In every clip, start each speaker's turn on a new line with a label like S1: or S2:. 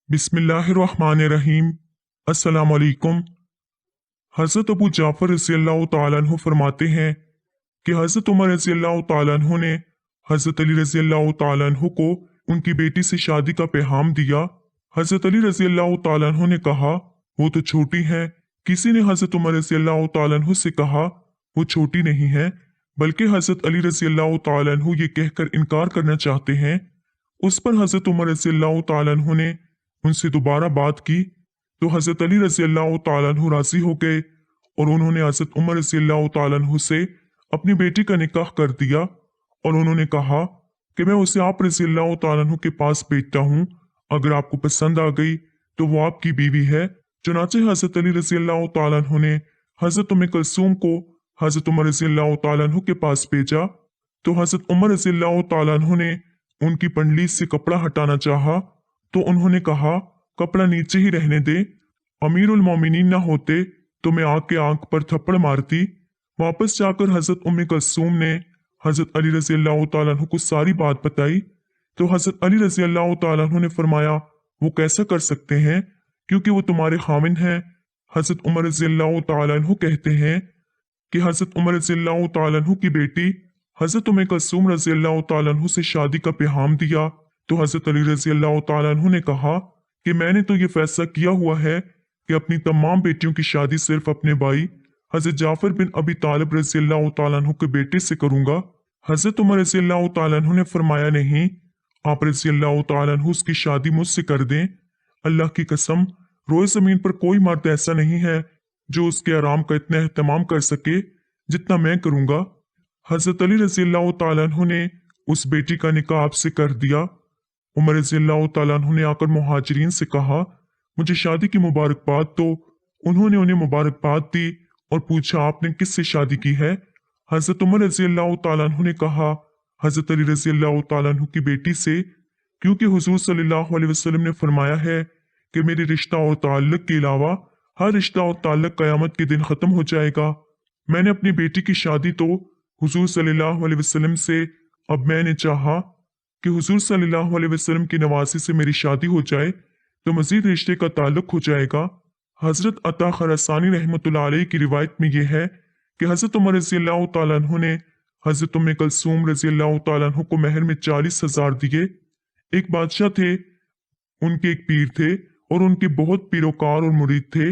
S1: बिस्मिल्लाहिर्रहमानिर्रहीम। अस्सलाम वालेकुम। हज़रत अबू जाफ़र रज़ियल्लाहु ताला अन्हु फरमाते हैं कि हज़रत उमर रज़ियल्लाहु ताला अन्हु ने हज़रत अली रज़ियल्लाहु ताला अन्हु को उनकी बेटी से शादी का पैगाम दिया। हज़रत अली रज़ियल्लाहु ताला अन्हु ने कहा वो तो छोटी हैं। किसी ने हज़रत उमर रज़ियल्लाहु ताला अन्हु से कहा वो छोटी नहीं है, बल्कि हज़रत अली रज़ियल्लाहु ताला अन्हु ये कहकर इनकार करना चाहते हैं। उस पर हज़रत उमर रज़ियल्लाहु ताला अन्हु ने उनसे दोबारा बात की तो हज़रत अली रज़ियल्लाहु ताला अन्हु राजी हो गए और उन्होंने हज़रत उमर रज़ियल्लाहु ताला अन्हु से अपनी बेटी का निकाह कर दिया और उन्होंने कहा कि मैं उसे आप रज़ियल्लाहु ताला अन्हु के पास भेजता हूँ। अगर आपको पसंद आ गई तो वो आपकी बीवी है। चुनाचे हज़रत अली रज़ियल्लाहु ताला अन्हु ने हज़रत उम्मे कुलसूम को हज़रत उमर रज़ियल्लाहु ताला अन्हु के पास भेजा तो हज़रत उमर रज़ियल्लाहु ताला अन्हु ने उनकी पंडली से कपड़ा हटाना चाहा तो उन्होंने कहा कपड़ा नीचे ही रहने दे, अमीरुल मोमिनीन ना होते तो मैं आग के आंख पर थप्पड़ मारती। वापस जाकर हज़रत उम्मे कुलसूम ने हज़रत अली रज़ियल्लाहु ताला अन्हु को सारी बात बताई तो हज़रत अली रज़ियल्लाहु ताला अन्हु ने फरमाया वो कैसा कर सकते हैं क्योंकि वो तुम्हारे खामिन हैं। हज़रत उमर रज़ियल्लाहु ताला अन्हु कहते हैं कि हज़रत उमर रज़ियल्लाहु ताला अन्हु की बेटी हज़रत उम्मे कुलसूम रज़ियल्लाहु ताला अन्हु से शादी का पैगाम दिया तो हज़रत अली रज़ियल्लाहु ताला अन्हु ने कहा कि मैंने तो ये फैसला किया हुआ है कि अपनी तमाम बेटियों की शादी सिर्फ अपने भाई हज़रत जाफ़र बिन अबी तालिब रज़ियल्लाहु ताला अन्हु के बेटे से करूंगा। हज़रत उमर रज़ियल्लाहु ताला अन्हु ने फरमाया नहीं, आप रज़ियल्लाहु ताला अन्हु उसकी शादी मुझसे कर दें। अल्लाह की कसम रोए ज़मीन पर कोई मर्द ऐसा नहीं है जो उसके आराम का इतना एहतमाम कर सके जितना मैं करूंगा। हज़रत अली रज़ियल्लाहु ताला अन्हु ने उस बेटी का निकाह आपसे कर दिया। उमर रज़ियल्लाहु ताला अन्हु ने आकर मुहाजिरीन से कहा मुझे शादी की मुबारकबाद दो। उन्होंने उन्हें मुबारकबाद दी और पूछा आपने किससे शादी की है। हज़रत उमर रज़ियल्लाहु ताला अन्हु ने कहा हज़रत अली रज़ियल्लाहु ताला अन्हु की बेटी से, क्योंकि हुजूर सल्लल्लाहु अलैहि वसल्लम ने फरमाया है कि मेरे रिश्ता और ताल्लुक के अलावा हर रिश्ता और ताल्लुक क़यामत के दिन ख़त्म हो जाएगा। मैंने अपनी बेटी की शादी तो हुजूर सल्लल्लाहु अलैहि वसल्लम से, अब मैंने चाहा कि हुजूर सल्लल्लाहु अलैहि वसल्लम की नवासी से मेरी शादी हो जाए तो मजीद रिश्ते का ताल्लुक हो जाएगा। हज़रत अता खरसानी रहमतुल्लाह अलैह की रिवायत में यह है कि हज़रत उमर रज़ियल्लाहु ताला अन्हु ने हज़रत उम्मे कुलसूम रज़ियल्लाहु ताला अन्हु को महर में 40,000 दिए। एक बादशाह थे, उनके एक पीर थे और उनके बहुत पैरोकार और मुरीद थे।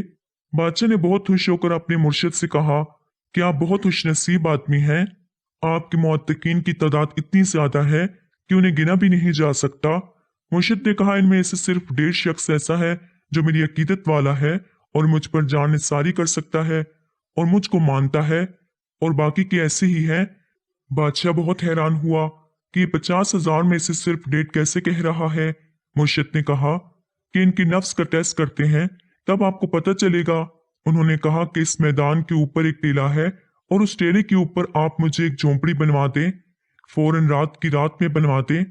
S1: बादशाह ने बहुत खुश होकर अपने मुर्शिद से कहा कि आप बहुत खुशनसीब आदमी हैं। आपके मुअत्तकीन की तादाद इतनी ज्यादा है कि उन्हें गिना भी नहीं जा सकता। मुर्शिद ने कहा इनमें से सिर्फ 1.5 शख्स ऐसा है जो मेरी अकीदत वाला है और मुझ पर जान निसारी कर सकता है और मुझको मानता है, और बाकी के ऐसे ही हैं। बादशाह बहुत हैरान हुआ कि ये 50,000 में से सिर्फ 1.5 कैसे कह रहा है। मुर्शिद ने कहा कि इनकी नफ्स का टेस्ट करते हैं तब आपको पता चलेगा। उन्होंने कहा कि इस मैदान के ऊपर एक टीला है और उस टेले के ऊपर आप मुझे एक झोंपड़ी बनवा दें, फौरन रात की रात में बनवा दें।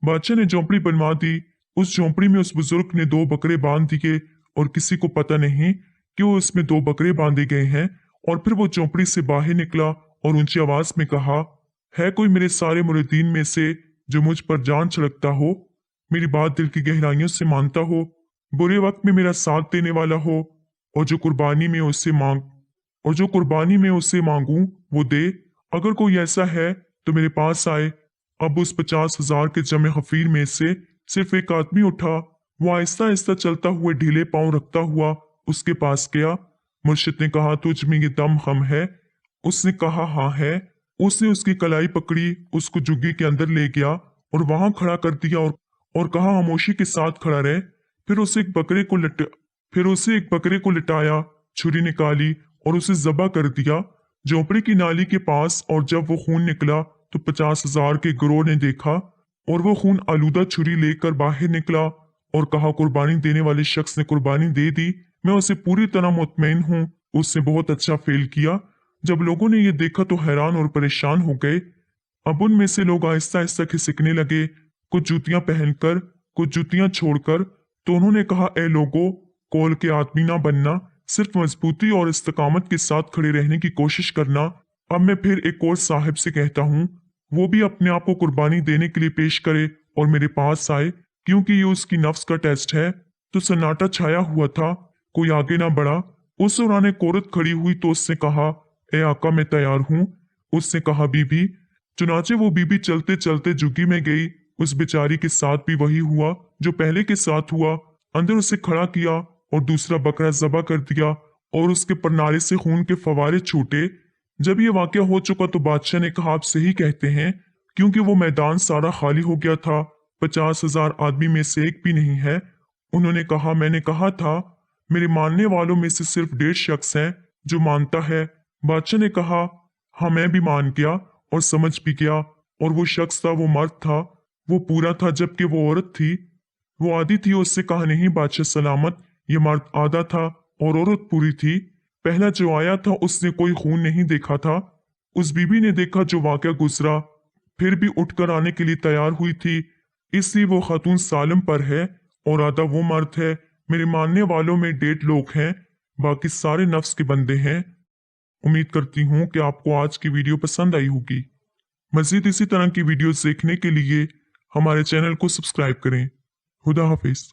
S1: बादशाह ने झोंपड़ी बनवा दी। उस झोंपड़ी में उस बुजुर्ग ने 2 बकरे बांध दिए और किसी को पता नहीं कि वो उसमें 2 बकरे बांधे गए हैं। और फिर वो झोंपड़ी से बाहर निकला और ऊंची आवाज में कहा है कोई मेरे सारे मुरीदीन में से जो मुझ पर जान छिड़कता हो, मेरी बात दिल की गहराइयों से मानता हो, बुरे वक्त में मेरा साथ देने वाला हो, और जो कुर्बानी में उससे मांगूं वो दे। अगर कोई ऐसा है तो मेरे पास आए। अब उस 50,000 के जमे हफीर में से सिर्फ एक आदमी उठा। वो आहिस्ता आहिस्ता चलता हुए ढीले पांव रखता हुआ उसके पास गया। मुर्शिद ने कहा तुझ में ये दम हम है। उसने कहा हाँ है। उसने उसकी कलाई पकड़ी, उसको जुग्गी के अंदर ले गया और वहां खड़ा कर दिया और कहा खामोशी के साथ खड़ा रहे। फिर उसे एक बकरे को लिटाया, छुरी निकाली और उसे ज़बह कर दिया झोंपड़ी की नाली के पास। और जब वो खून निकला तो 50,000 के गिरोह ने देखा और वो खून आलूदा छुरी लेकर बाहर निकला और कहा कुर्बानी देने वाले शख्स ने कुर्बानी दे दी, मैं उसे पूरी तरह मुतमईन हूँ, उसने बहुत अच्छा फेल किया। जब लोगों ने ये देखा तो हैरान और परेशान हो गए। अब उनमें से लोग आहिस्ता आहिस्ता खिसकने लगे, कुछ जूतियां पहनकर, कुछ जूतियां छोड़कर। तो उन्होंने कहा ए लोगो, कौल के आदमी ना बनना, सिर्फ मजबूती और इस्तकामत के साथ खड़े रहने की कोशिश करना। अब मैं फिर एक और साहिब से कहता हूँ वो भी अपने आप को कुर्बानी देने के लिए पेश करे और मेरे पास आए, क्योंकि ये उसकी नफ्स का टेस्ट है तो सन्नाटा छाया हुआ था, कोई आगे ना बढ़ा। उस दौरान एक औरत खड़ी हुई तो उसने कहा, ए आका मैं तैयार हूँ। उसने कहा बीबी। चुनाचे वो बीबी चलते चलते झुग्गी में गई। उस बेचारी के साथ भी वही हुआ जो पहले के साथ हुआ। अंदर उसे खड़ा किया और दूसरा बकरा ज़बह कर दिया और उसके परनारे से खून के फवारे छूटे। जब ये वाक़या हो चुका तो बादशाह ने कहा, आप सही कहते हैं, क्योंकि वो मैदान सारा खाली हो गया था। 50,000 आदमी में से एक भी नहीं है। उन्होंने कहा, मैंने कहा था मेरे मानने वालों में से सिर्फ 1.5 शख्स हैं जो मानता है। बादशाह ने कहा, हाँ मैं भी मान गया और समझ भी गया। और वो शख्स था, वो मर्द था, वो पूरा था, जबकि वो औरत थी वो आधी थी। उससे कहा, नहीं बादशाह सलामत, ये मर्द आधा था और औरत पूरी थी। पहला जो आया था उसने कोई खून नहीं देखा था। उस बीबी ने देखा जो वाक़या गुजरा, फिर भी उठकर आने के लिए तैयार हुई थी, इसलिए वो खातून सालम पर है और आधा वो मर्द है। मेरे मानने वालों में 1.5 लोग हैं, बाकी सारे नफ्स के बंदे हैं। उम्मीद करती हूँ कि आपको आज की वीडियो पसंद आई होगी। मज़ीद इसी तरह की वीडियोस देखने के लिए हमारे चैनल को सब्सक्राइब करें। खुदा हाफिज।